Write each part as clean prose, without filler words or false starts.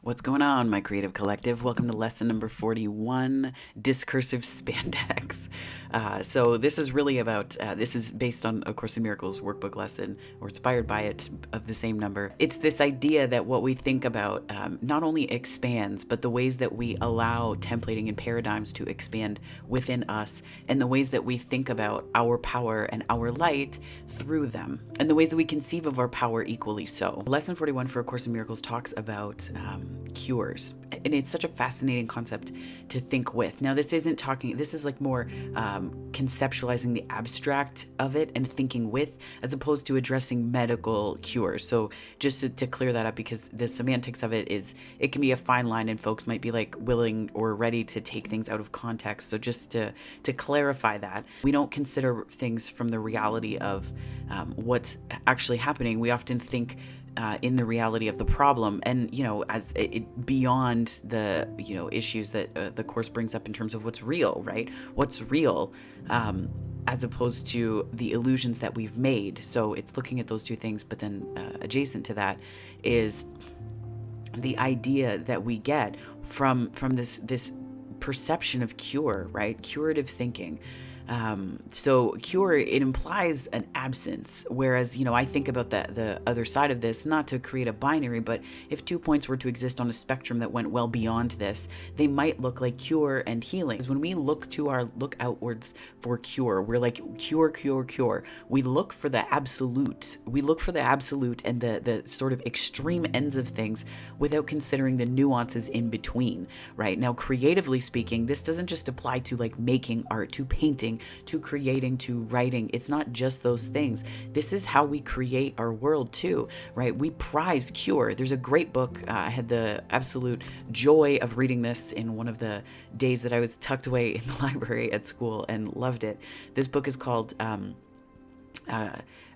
What's going on, my creative collective? Welcome to lesson number 41, Discursive Spandex. So this is really about, this is based on A Course in Miracles workbook lesson, or inspired by it, of the same number. It's this idea that what we think about not only expands, but the ways that we allow templating and paradigms to expand within us, and the ways that we think about our power and our light through them, and the ways that we conceive of our power equally so. Lesson 41 for A Course in Miracles talks about cures, and it's such a fascinating concept to think with. Now, this isn't talking, this is like more conceptualizing the abstract of it and thinking with, as opposed to addressing medical cures. So just to clear that up, because the semantics of it is, it can be a fine line, and folks might be like willing or ready to take things out of context. So just to clarify that, we don't consider things from the reality of what's actually happening. We often think in the reality of the problem, and as it beyond the issues that the course brings up in terms of what's real, right? What's real, as opposed to the illusions that we've made. So it's looking at those two things, but then adjacent to that is the idea that we get from this perception of cure, right? Curative thinking. So cure, it implies an absence, whereas I think about the other side of this, not to create a binary, but if 2 points were to exist on a spectrum that went well beyond this, they might look like cure and healing. When we look outwards for cure, we're like cure. We look for the absolute. We look for the absolute and the sort of extreme ends of things without considering the nuances in between, right? Now, creatively speaking, this doesn't just apply to like making art, to painting, to creating, to writing. It's not just those things. This is how we create our world too, right? We prize cure. There's a great book. I had the absolute joy of reading this in one of the days that I was tucked away in the library at school, and loved it. This book is called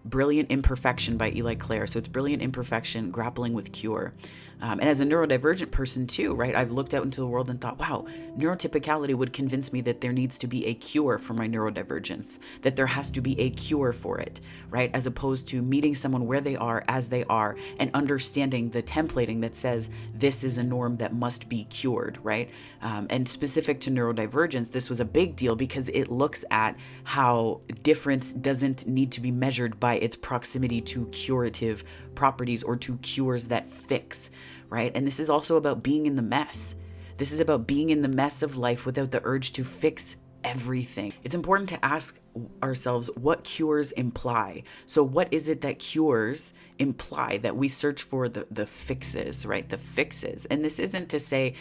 Brilliant Imperfection by Clare. So it's Brilliant Imperfection, Grappling with Cure. And as a neurodivergent person too, right, I've looked out into the world and thought, wow, neurotypicality would convince me that there needs to be a cure for my neurodivergence, that there has to be a cure for it, right? As opposed to meeting someone where they are, as they are, and understanding the templating that says this is a norm that must be cured, right? And specific to neurodivergence, this was a big deal because it looks at how difference doesn't need to be measured by its proximity to curative properties or to cures that fix, right? And this is also about being in the mess. This is about being in the mess of life without the urge to fix everything. It's important to ask ourselves what cures imply. So what is it that cures imply, that we search for the fixes, right? The fixes. And this isn't to say,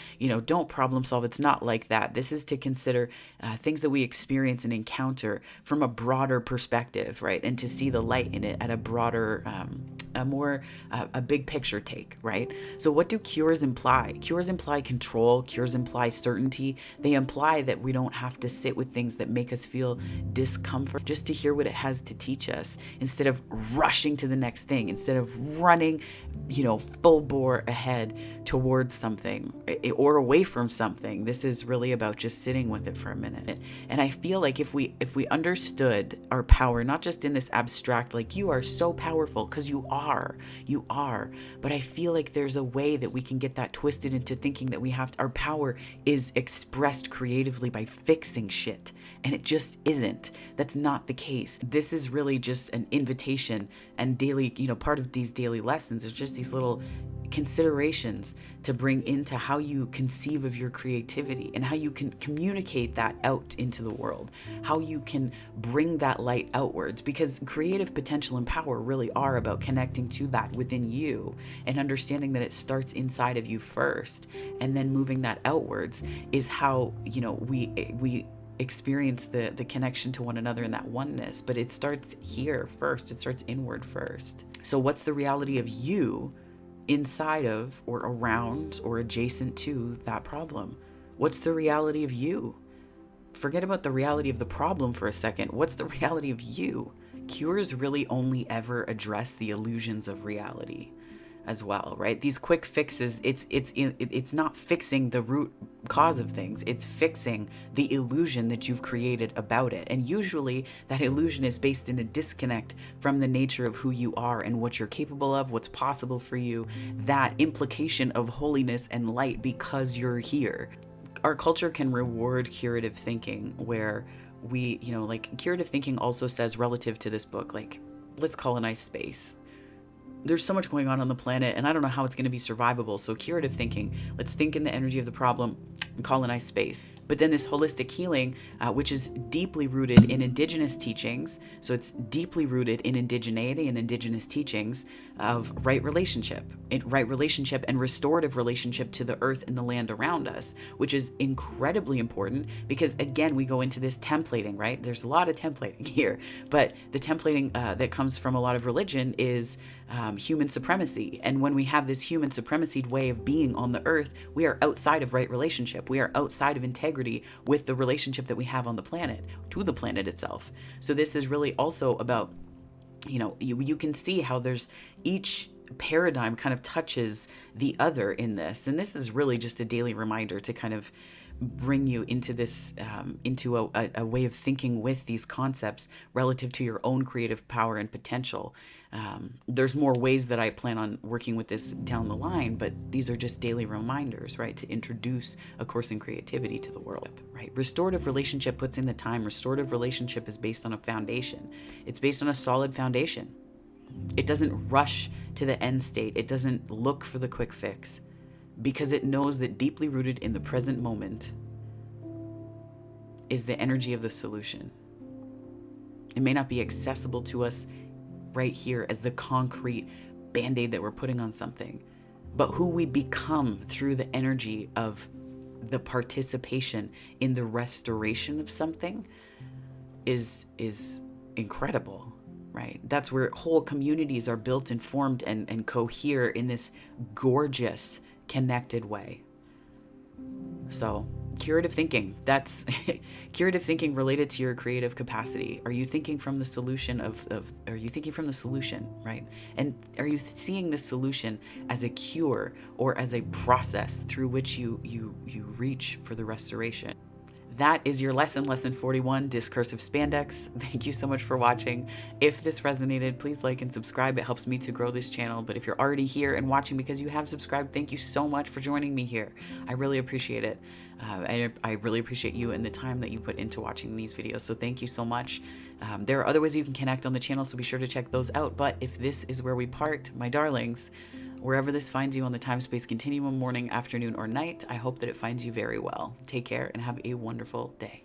don't problem solve. It's not like that. This is to consider things that we experience and encounter from a broader perspective, right? And to see the light in it at a broader, a big picture take, right? So what do cures imply? Cures imply control. Cures imply certainty. They imply that we don't have to sit with things that make us feel discomfort, just to hear what it has to teach us, instead of rushing to the next thing, instead of running, full bore ahead towards something or away from something. This is really about just sitting with it for a minute. And I feel like if we understood our power, not just in this abstract, like you are so powerful, because you are, but I feel like there's a way that we can get that twisted into thinking that our power is expressed creatively by fixing shit. And it just isn't. That's not the case. This is really just an invitation, and daily, part of these daily lessons is just these little considerations to bring into how you conceive of your creativity and how you can communicate that out into the world, how you can bring that light outwards, because creative potential and power really are about connecting to that within you and understanding that it starts inside of you first, and then moving that outwards is how we experience the connection to one another in that oneness. But it starts here first. It starts inward first. So what's the reality of you inside of or around or adjacent to that problem? What's the reality of you? Forget about the reality of the problem for a second. What's the reality of you? Cures really only ever address the illusions of reality as well, right? These quick fixes, it's not fixing the root cause of things. It's fixing the illusion that you've created about it. And usually that illusion is based in a disconnect from the nature of who you are and what you're capable of, what's possible for you, that implication of holiness and light because you're here. Our culture can reward curative thinking, where we, like, curative thinking also says, relative to this book, like, let's colonize space. There's so much going on the planet, and I don't know how it's going to be survivable. So curative thinking, let's think in the energy of the problem and colonize space. But then this holistic healing, which is deeply rooted in Indigenous teachings, so it's deeply rooted in indigeneity and Indigenous teachings of right relationship and restorative relationship to the earth and the land around us, which is incredibly important because, again, we go into this templating, right? There's a lot of templating here, but the templating that comes from a lot of religion is human supremacy. And when we have this human supremacy way of being on the earth, we are outside of right relationship. We are outside of integrity with the relationship that we have on the planet, to the planet itself. So this is really also about, you can see how there's each paradigm kind of touches the other in this. And this is really just a daily reminder to kind of bring you into this, into a way of thinking with these concepts relative to your own creative power and potential. There's more ways that I plan on working with this down the line, but these are just daily reminders, right, to introduce A Course in Creativity to the world, right? Restorative relationship puts in the time. Restorative relationship is based on a foundation. It's based on a solid foundation. It doesn't rush to the end state. It doesn't look for the quick fix, because it knows that deeply rooted in the present moment is the energy of the solution. It may not be accessible to us right here as the concrete band-aid that we're putting on something, but who we become through the energy of the participation in the restoration of something is incredible, right? That's where whole communities are built and formed and cohere in this gorgeous connected way. So curative thinking, that's curative thinking related to your creative capacity. Are you thinking from the solution are you thinking from the solution, right? And are you seeing the solution as a cure or as a process through which you reach for the restoration? That is your lesson 41, Discursive Spandex. Thank you so much for watching. If this resonated, please like and subscribe. It helps me to grow this channel. But if you're already here and watching because you have subscribed, thank you so much for joining me here. I really appreciate it. I really appreciate you and the time that you put into watching these videos. So thank you so much. There are other ways you can connect on the channel, so be sure to check those out. But if this is where we part, my darlings, wherever this finds you on the time-space continuum, morning, afternoon, or night, I hope that it finds you very well. Take care and have a wonderful day.